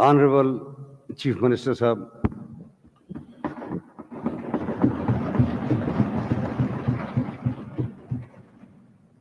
Honorable Chief Minister Sahab,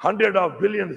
100 of billions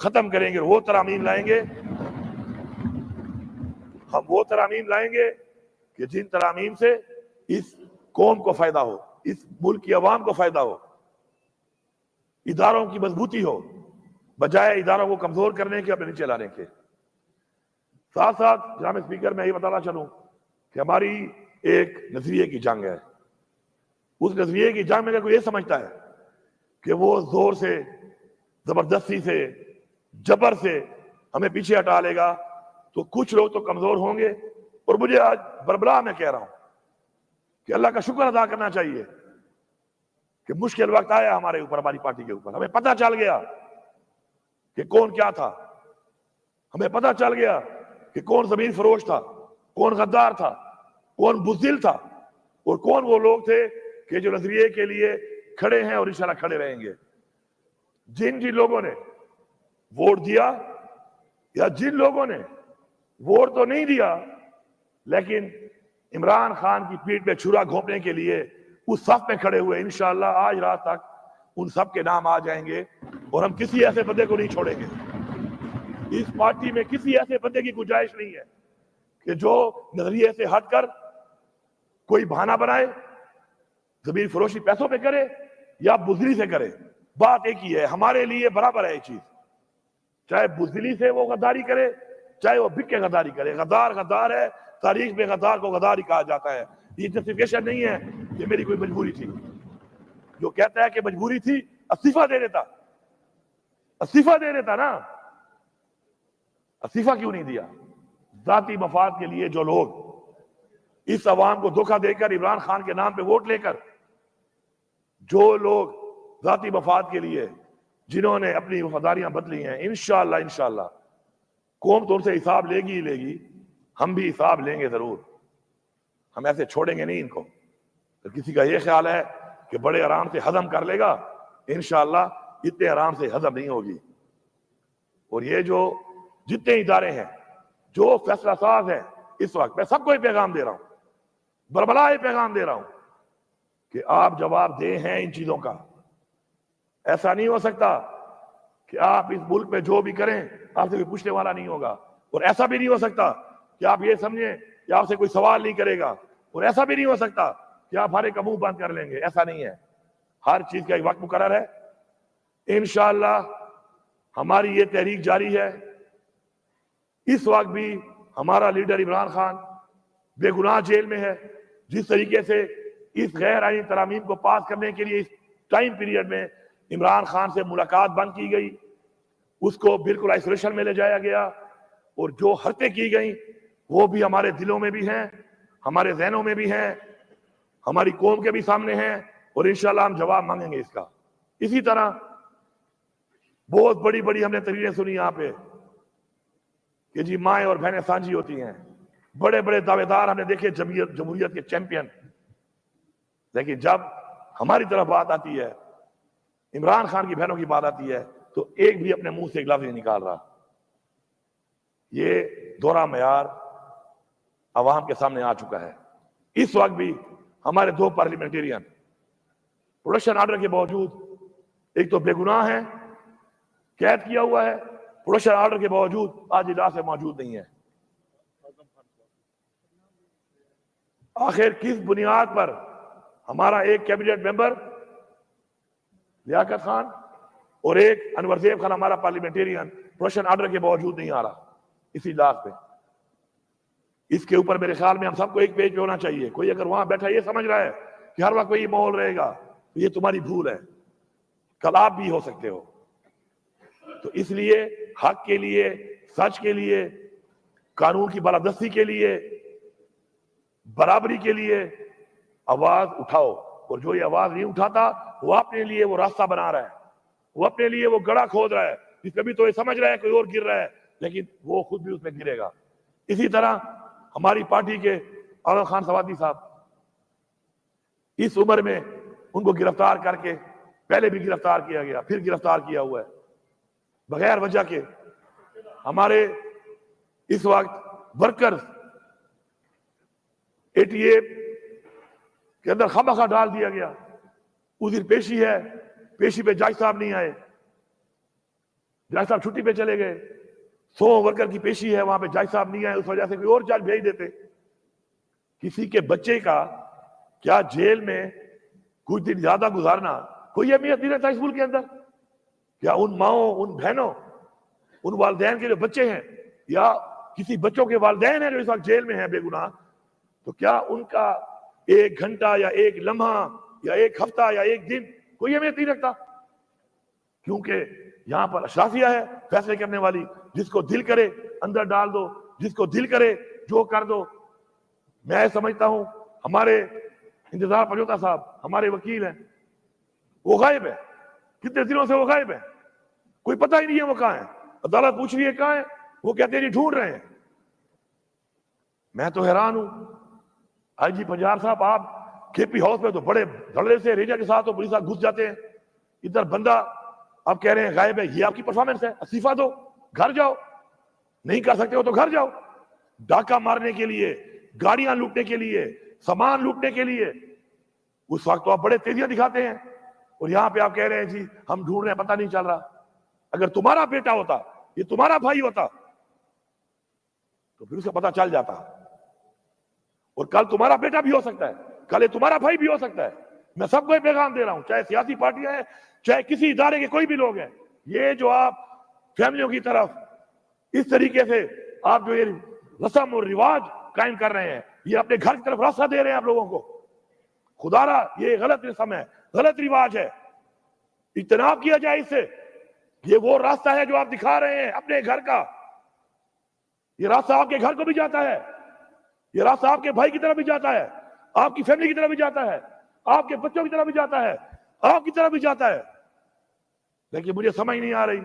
ختم کریں گے. وہ ترامیم لائیں گے, ہم وہ ترامیم لائیں گے کہ جن ترامیم سے اس قوم کو فائدہ ہو, اس ملک کی عوام کو فائدہ ہو, اداروں کی مضبوطی ہو, بجائے اداروں کو کمزور کرنے کے, اپنے نیچے لانے کے. ساتھ ساتھ جناب اسپیکر میں یہ بتانا چاہوں کہ ہماری ایک نظریے کی جنگ ہے. اس نظریے کی جنگ میں کوئی یہ سمجھتا ہے کہ وہ زور سے, زبردستی سے, جبر سے ہمیں پیچھے ہٹا لے گا تو کچھ لوگ تو کمزور ہوں گے. اور مجھے آج بربلا میں کہہ رہا ہوں کہ اللہ کا شکر ادا کرنا چاہیے کہ مشکل وقت آیا ہمارے اوپر, ہماری پارٹی کے اوپر. ہمیں پتہ چل گیا کہ کون کیا تھا, ہمیں پتہ چل گیا کہ کون زمین فروش تھا, کون غدار تھا, کون بزدل تھا, اور کون وہ لوگ تھے کہ جو نظریے کے لیے کھڑے ہیں اور انشاءاللہ کھڑے رہیں گے. جن لوگوں نے ووٹ دیا, یا جن لوگوں نے ووٹ تو نہیں دیا لیکن عمران خان کی پیٹھ پہ چھرا گھونپنے کے لیے اس صف میں کھڑے ہوئے, انشاءاللہ آج رات تک ان سب کے نام آ جائیں گے. اور ہم کسی ایسے بندے کو نہیں چھوڑیں گے. اس پارٹی میں کسی ایسے بندے کی گنجائش نہیں ہے کہ جو نظریے سے ہٹ کر کوئی بہانہ بنائے, زمین فروشی پیسوں پہ کرے یا بزدلی سے کرے. بات ایک ہی ہے, ہمارے لیے برابر ہے یہ چیز. چاہے بزدلی سے وہ غداری کرے, چاہے وہ بک کے غداری کرے. غدار غدار ہے, تاریخ میں غدار کو غدار ہی کہا جاتا ہے. یہ جسٹیفیکیشن نہیں ہے کہ میری کوئی مجبوری تھی. جو کہتا ہے کہ مجبوری تھی, استعفیٰ دے دیتا, استعفیٰ دے دیتا نا. استعفیٰ کیوں نہیں دیا؟ ذاتی مفاد کے لیے جو لوگ اس عوام کو دھوکہ دے کر عمران خان کے نام پہ ووٹ لے کر, جو لوگ ذاتی مفاد کے لیے جنہوں نے اپنی وفاداریاں بدلی ہیں, انشاءاللہ قوم تو ان سے حساب لے گی ہی لے گی. ہم بھی حساب لیں گے ضرور. ہم ایسے چھوڑیں گے نہیں ان کو. تو کسی کا یہ خیال ہے کہ بڑے آرام سے ہضم کر لے گا, انشاءاللہ اتنے آرام سے ہضم نہیں ہوگی. اور یہ جو جتنے ادارے ہیں جو فیصلہ ساز ہیں اس وقت, میں سب کو یہ پیغام دے رہا ہوں, بربلا یہ پیغام دے رہا ہوں کہ آپ جواب دیں ہیں ان چیزوں کا. ایسا نہیں ہو سکتا کہ آپ اس ملک میں جو بھی کریں آپ سے کوئی پوچھنے والا نہیں ہوگا. اور ایسا بھی نہیں ہو سکتا کہ آپ یہ سمجھیں کہ آپ سے کوئی سوال نہیں کرے گا. اور ایسا بھی نہیں ہو سکتا کہ آپ ہر ایک کا منہ بند کر لیں گے. ایسا نہیں ہے. ہر چیز کا ایک وقت مقرر ہے. انشاءاللہ ہماری یہ تحریک جاری ہے. اس وقت بھی ہمارا لیڈر عمران خان بے گناہ جیل میں ہے. جس طریقے سے اس غیر آئینی ترامیم کو پاس کرنے کے لیے اس ٹائم پیریڈ میں عمران خان سے ملاقات بند کی گئی, اس کو بالکل آئسولیشن میں لے جایا گیا, اور جو حرکتیں کی گئیں وہ بھی ہمارے دلوں میں بھی ہیں, ہمارے ذہنوں میں بھی ہیں, ہماری قوم کے بھی سامنے ہیں, اور انشاءاللہ ہم جواب مانگیں گے اس کا. اسی طرح بہت بڑی بڑی ہم نے تقریریں سنی یہاں پہ کہ جی مائیں اور بہنیں سانجھی ہوتی ہیں. بڑے بڑے دعوے دار ہم نے دیکھے, جمہوریت کے چیمپئن. لیکن جب ہماری طرف بات آتی ہے, عمران خان کی بہنوں کی بات آتی ہے, تو ایک بھی اپنے منہ سے ایک لفظ نہیں نکال رہا. یہ دوہرا معیار عوام کے سامنے آ چکا ہے. اس وقت بھی ہمارے دو پارلیمنٹیرین پروڈکشن آرڈر کے باوجود, ایک تو بے گناہ ہے, قید کیا ہوا ہے, پروڈکشن آرڈر کے باوجود آج اجلاس میں موجود نہیں ہے. آخر کس بنیاد پر ہمارا ایک کیبنٹ ممبر لیاقت خان اور ایک انور زیب خان ہمارا پارلیمنٹیرین پروڈکشن آرڈر کے باوجود نہیں آ رہا اسی اجلاس پہ؟ اس کے اوپر میرے خیال میں ہم سب کو ایک پیج پہ ہونا چاہیے. کوئی اگر وہاں بیٹھا یہ سمجھ رہا ہے کہ ہر وقت یہ ماحول رہے گا, تو یہ تمہاری بھول ہے. کل آپ بھی ہو سکتے ہو. تو اس لیے حق کے لیے, سچ کے لیے, قانون کی بالادستی کے لیے, برابری کے لیے آواز اٹھاؤ. اور جو یہ آواز نہیں اٹھاتا وہ اپنے لیے وہ راستہ بنا رہا ہے, وہ اپنے لیے وہ گڑھا کھود رہا ہے. جس کبھی تو یہ سمجھ رہا ہے کوئی اور گر رہا ہے, لیکن وہ خود بھی اس میں گرے گا. اسی طرح ہماری پارٹی کے اعظم خان سوادی صاحب, اس عمر میں ان کو گرفتار کر کے, پہلے بھی گرفتار کیا گیا, پھر گرفتار کیا ہوا ہے بغیر وجہ کے. ہمارے اس وقت ورکرز ATA کے اندر خامخواہ ڈال دیا گیا. اس دن پیشی ہے, پیشی پہ جج صاحب نہیں آئے. جج صاحب چھٹی پہ چلے گئے، 100 ورکر کی پیشی ہے وہاں پہ، جج صاحب نہیں آئے، اس وجہ سے کوئی اور جج بھیج دیتے. کسی کے بچے کا کیا جیل میں کچھ دن زیادہ گزارنا کوئی اہمیت نہیں رہتا اس ملک کے اندر؟ کیا ان ماؤں، ان بہنوں، ان والدین کے جو بچے ہیں، یا کسی بچوں کے والدین ہیں جو اس وقت جیل میں ہیں بے گناہ، تو کیا ان کا 1 گھنٹہ یا 1 لمحہ یا 1 ہفتہ یا 1 دن کوئی اہمیت نہیں رکھتا؟ کیونکہ یہاں پر اشرافیہ ہے فیصلے کرنے والی، جس کو دل کرے اندر ڈال دو، جس کو دل کرے جو کر دو. میں سمجھتا ہوں ہمارے انتظار پنجوتا صاحب ہمارے وکیل ہیں، وہ غائب ہے، کتنے دنوں سے وہ غائب ہے، کوئی پتہ ہی نہیں ہے وہ کہاں ہے. عدالت پوچھ رہی ہے کہاں ہے، وہ کہتے ہیں جی ڈھونڈ رہے ہیں. میں تو حیران ہوں. آئی جی پنجاب صاحب آپ کے پی ہاؤس میں تو بڑے دھڑے سے ریجا کے ساتھ پولیس گھس جاتے ہیں، ادھر بندہ آپ کہہ رہے ہیں غائب ہے. یہ آپ کی پرفارمنس ہے؟ استعفیٰ دو، گھر جاؤ. نہیں کر سکتے ہو تو گھر جاؤ. ڈاکہ مارنے کے لیے، گاڑیاں لوٹنے کے لیے، سامان لوٹنے کے لیے اس وقت تو آپ بڑے تیزیاں دکھاتے ہیں، اور یہاں پہ آپ کہہ رہے ہیں جی ہم ڈھونڈ رہے ہیں، پتہ نہیں چل رہا. اگر تمہارا بیٹا ہوتا، یہ تمہارا بھائی ہوتا، تو پھر اسے پتہ چل جاتا. اور کل تمہارا بیٹا بھی ہو سکتا ہے، کل یہ تمہارا بھائی بھی ہو سکتا ہے. میں سب کو یہ پیغام دے رہا ہوں، چاہے سیاسی پارٹیاں ہیں، چاہے کسی ادارے کے کوئی بھی لوگ ہیں. یہ جو آپ فیملیوں کی طرف اس طریقے سے آپ جو یہ رسم اور رواج قائم کر رہے ہیں، یہ اپنے گھر کی طرف راستہ دے رہے ہیں آپ لوگوں کو. خدا را یہ غلط رسم ہے، غلط رواج ہے، اجتناب کیا جائے اس سے. یہ وہ راستہ ہے جو آپ دکھا رہے ہیں اپنے گھر کا، یہ راستہ آپ کے گھر کو بھی جاتا ہے، یہ راستہ آپ کے بھائی کی طرف بھی جاتا ہے، آپ کی فیملی کی طرف بھی جاتا ہے، آپ کے بچوں کی طرف بھی جاتا ہے، آپ کی طرف بھی جاتا ہے. لیکن مجھے سمجھ نہیں آ رہی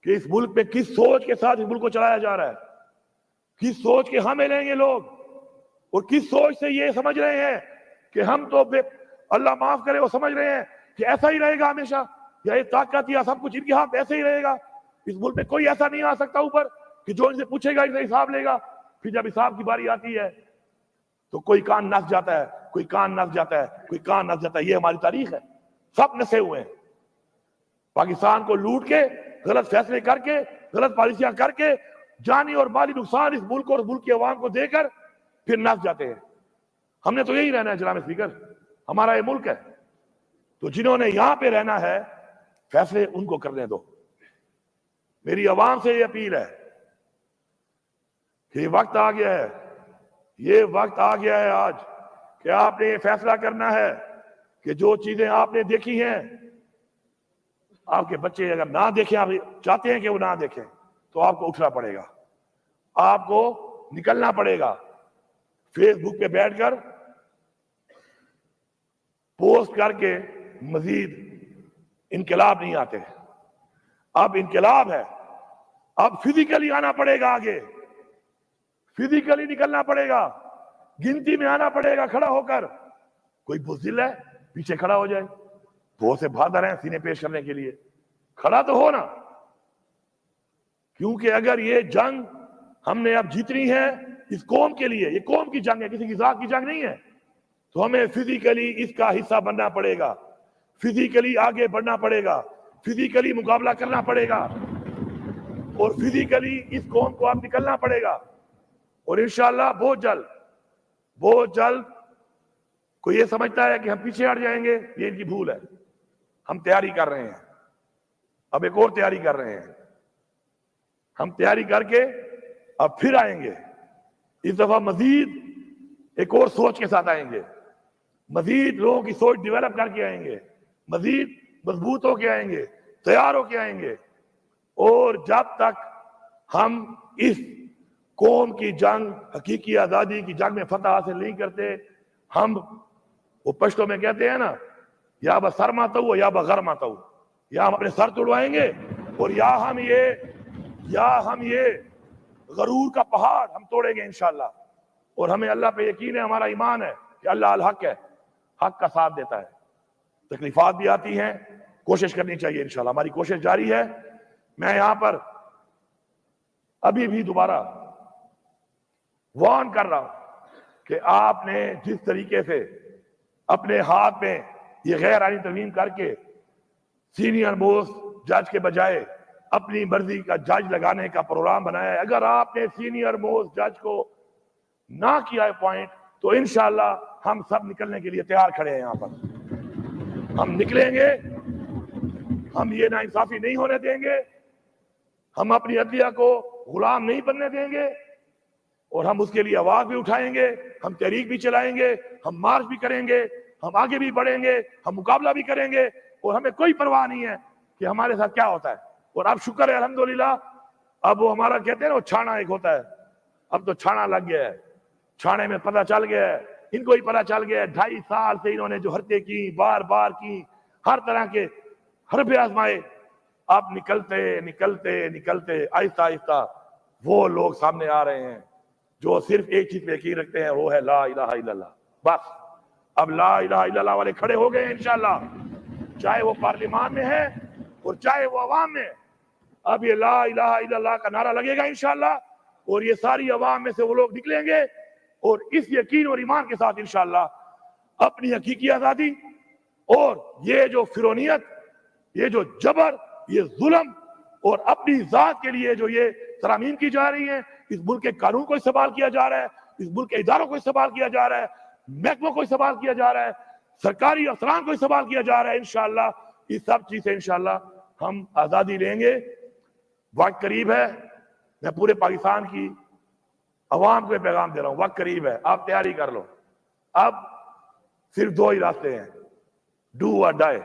کہ اس ملک میں کس سوچ کے ساتھ اس ملک کو چلایا جا رہا ہے، کس سوچ کے ہمیں لیں گے لوگ، اور کس سوچ سے یہ سمجھ رہے ہیں کہ ہم تو اللہ معاف کرے وہ سمجھ رہے ہیں کہ ایسا ہی رہے گا ہمیشہ، یا یہ طاقت یا سب کچھ ان کے ہاتھ ایسے ہی رہے گا. اس ملک میں کوئی ایسا نہیں آ سکتا اوپر کہ جو ان سے پوچھے گا ان سے حساب لے گا. پھر جب حساب کی باری آتی ہے تو کوئی کان نس جاتا ہے، کوئی کان نس جاتا ہے، کوئی کان نس جاتا ہے. یہ ہماری تاریخ ہے، سب نسے ہوئے ہیں. پاکستان کو لوٹ کے، غلط فیصلے کر کے، غلط پالیسیاں کر کے، جانی اور مالی نقصان اس ملک اور ملک کی عوام کو دے کر پھر نس جاتے ہیں. ہم نے تو یہی رہنا ہے جناب اسپیکر، ہمارا یہ ملک ہے. تو جنہوں نے یہاں پہ رہنا ہے فیصلے ان کو کرنے دو. میری عوام سے یہ اپیل ہے کہ یہ وقت آ گیا ہے، یہ وقت آ گیا ہے آج کہ آپ نے یہ فیصلہ کرنا ہے کہ جو چیزیں آپ نے دیکھی ہیں، آپ کے بچے اگر نہ دیکھیں، آپ چاہتے ہیں کہ وہ نہ دیکھیں، تو آپ کو اٹھنا پڑے گا، آپ کو نکلنا پڑے گا. فیس بک پہ بیٹھ کر پوسٹ کر کے مزید انقلاب نہیں آتے. اب انقلاب ہے، اب فزیکلی آنا پڑے گا، آگے فزیکلی نکلنا پڑے گا، گنتی میں آنا پڑے گا کھڑا ہو کر. کوئی بزدل ہے پیچھے کھڑا ہو جائے، بہت سے بہادر ہیں سینے پیش کرنے کے لیے، کھڑا تو ہو نا. کیونکہ اگر یہ جنگ ہم نے اب جیتنی ہے اس قوم کے لیے، یہ قوم کی جنگ ہے، کسی کی ذات کی جنگ نہیں ہے، تو ہمیں فزیکلی اس کا حصہ بننا پڑے گا، فزیکلی آگے بڑھنا پڑے گا، فزیکلی مقابلہ کرنا پڑے گا، اور فزیکلی اس قوم کو اب نکلنا پڑے گا. اور انشاءاللہ بہت جلد کوئی یہ سمجھتا ہے کہ ہم پیچھے ہٹ جائیں گے، یہ ان کی بھول ہے. ہم تیاری کر رہے ہیں، اب ایک اور تیاری کر رہے ہیں. ہم تیاری کر کے اب پھر آئیں گے، اس دفعہ مزید ایک اور سوچ کے ساتھ آئیں گے، مزید لوگوں کی سوچ ڈیولپ کر کے آئیں گے، مزید مضبوط ہو کے آئیں گے، تیار ہو کے آئیں گے. اور جب تک ہم اس قوم کی جنگ، حقیقی آزادی کی جنگ میں فتح حاصل نہیں کرتے، ہم وہ پشتوں میں کہتے ہیں نا، یا با سر ماتا ہو یا با غر ماتا ہو، یا ہم اپنے سر توڑوائیں گے، اور یا ہم یہ غرور کا پہاڑ ہم توڑیں گے انشاءاللہ. اور ہمیں اللہ پہ یقین ہے، ہمارا ایمان ہے کہ اللہ الحق ہے، حق کا ساتھ دیتا ہے. تکلیفات بھی آتی ہیں، کوشش کرنی چاہیے انشاءاللہ، ہماری کوشش جاری ہے. میں یہاں پر ابھی بھی دوبارہ وارن کر رہا ہوں کہ آپ نے جس طریقے سے اپنے ہاتھ میں یہ غیر آئینی ترمیم کر کے سینئر موسٹ جج کے بجائے اپنی مرضی کا جج لگانے کا پروگرام بنایا ہے. اگر آپ نے سینئر موسٹ جج کو نہ کیا اپوائنٹ تو انشاءاللہ ہم سب نکلنے کے لیے تیار کھڑے ہیں. یہاں پر ہم نکلیں گے, ہم یہ ناانصافی نہیں ہونے دیں گے, ہم اپنی عدلیہ کو غلام نہیں بننے دیں گے, اور ہم اس کے لیے آواز بھی اٹھائیں گے, ہم تحریک بھی چلائیں گے, ہم مارچ بھی کریں گے, ہم آگے بھی بڑھیں گے, ہم مقابلہ بھی کریں گے, اور ہمیں کوئی پرواہ نہیں ہے کہ ہمارے ساتھ کیا ہوتا ہے. اور اب شکر ہے الحمدللہ, اب وہ ہمارا کہتے ہیں نا وہ چھانا ایک ہوتا ہے, اب تو چھانا لگ گیا ہے, چھانے میں پتہ چل گیا ہے, ان کو ہی پتہ چل گیا ہے 2.5 سال سے انہوں نے جو حرکتیں کی, بار بار کی, ہر طرح کے حربے آزمائے, اب نکلتے نکلتے نکلتے آہستہ آہستہ وہ لوگ سامنے آ رہے ہیں جو صرف ایک چیز پہ یقین رکھتے ہیں, وہ ہے لا الہ الا اللہ. بس اب لا الہ الا اللہ والے کھڑے ہو گئے ہیں انشاءاللہ, چاہے وہ پارلیمان میں ہے اور چاہے وہ عوام میں. اب یہ لا الہ الا اللہ کا نعرہ لگے گا انشاءاللہ, اور یہ ساری عوام میں سے وہ لوگ نکلیں گے, اور اس یقین اور ایمان کے ساتھ انشاءاللہ اپنی حقیقی آزادی اور یہ جو فرونیت, یہ جو جبر, یہ ظلم, اور اپنی ذات کے لیے جو یہ ترامیم کی جا رہی ہیں, اس ملک کے قانون کو استعمال کیا جا رہا ہے, اس ملک کے اداروں کو استعمال کیا جا رہا ہے, محکموں کو استعمال کیا جا رہا ہے, سرکاری افسران کو استعمال کیا جا رہا ہے. انشاءاللہ اس سب چیز سے انشاءاللہ ہم آزادی لیں گے. وقت قریب ہے, میں پورے پاکستان کی عوام کو یہ پیغام دے رہا ہوں, وقت قریب ہے, آپ تیاری کر لو. اب صرف 2 ہی راستے ہیں, ڈو اور ڈائی.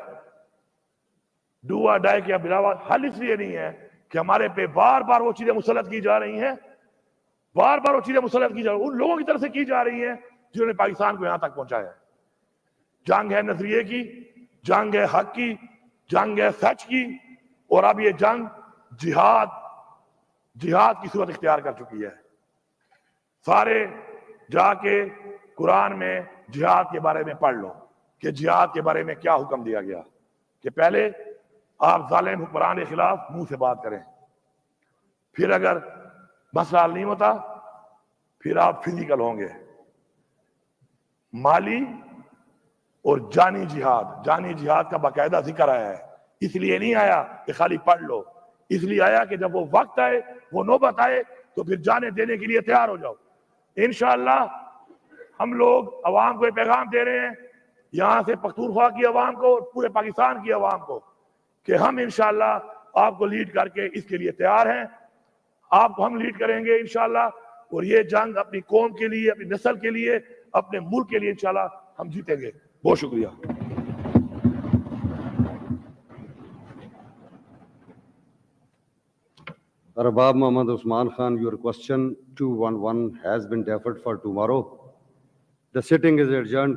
ڈو اور ڈائی کے علاوہ حل اس لیے نہیں ہے کہ ہمارے پہ بار بار وہ چیزیں مسلط کی جا رہی ہیں, بار بار وہ چیزیں مسلط کی جا رہی ہیں, ان لوگوں کی طرف سے کی جا رہی ہیں جنہوں نے پاکستان کو یہاں تک پہنچایا ہے. جنگ ہے نظریے کی, جنگ ہے حق کی, جنگ ہے سچ کی, اور اب یہ جنگ جہاد کی صورت اختیار کر چکی ہے. سارے جا کے قرآن میں جہاد کے بارے میں پڑھ لو کہ جہاد کے بارے میں کیا حکم دیا گیا, کہ پہلے آپ ظالم حکمران کے خلاف منہ سے بات کریں, پھر اگر مسئلہ حل نہیں ہوتا پھر آپ فزیکل ہوں گے, مالی اور جانی جہاد. جانی جہاد کا باقاعدہ ذکر آیا ہے, اس لیے نہیں آیا کہ خالی پڑھ لو, اس لیے آیا کہ جب وہ وقت آئے, وہ نوبت آئے, تو پھر جانے دینے کے لیے تیار ہو جاؤ. انشاءاللہ ہم لوگ عوام کو یہ پیغام دے رہے ہیں, یہاں سے پختونخوا کی عوام کو اور پورے پاکستان کی عوام کو, کہ ہم انشاءاللہ آپ کو لیڈ کر کے اس کے لیے تیار ہیں. آپ کو ہم لیڈ کریں گے انشاءاللہ, اور یہ جنگ اپنی قوم کے لیے, اپنی نسل کے لیے, اپنے ملک کے لیے انشاءاللہ ہم جیتیں گے. بہت شکریہ. Arbab Mohammad Usman Khan, your question 211 has been deferred for tomorrow. The sitting is adjourned.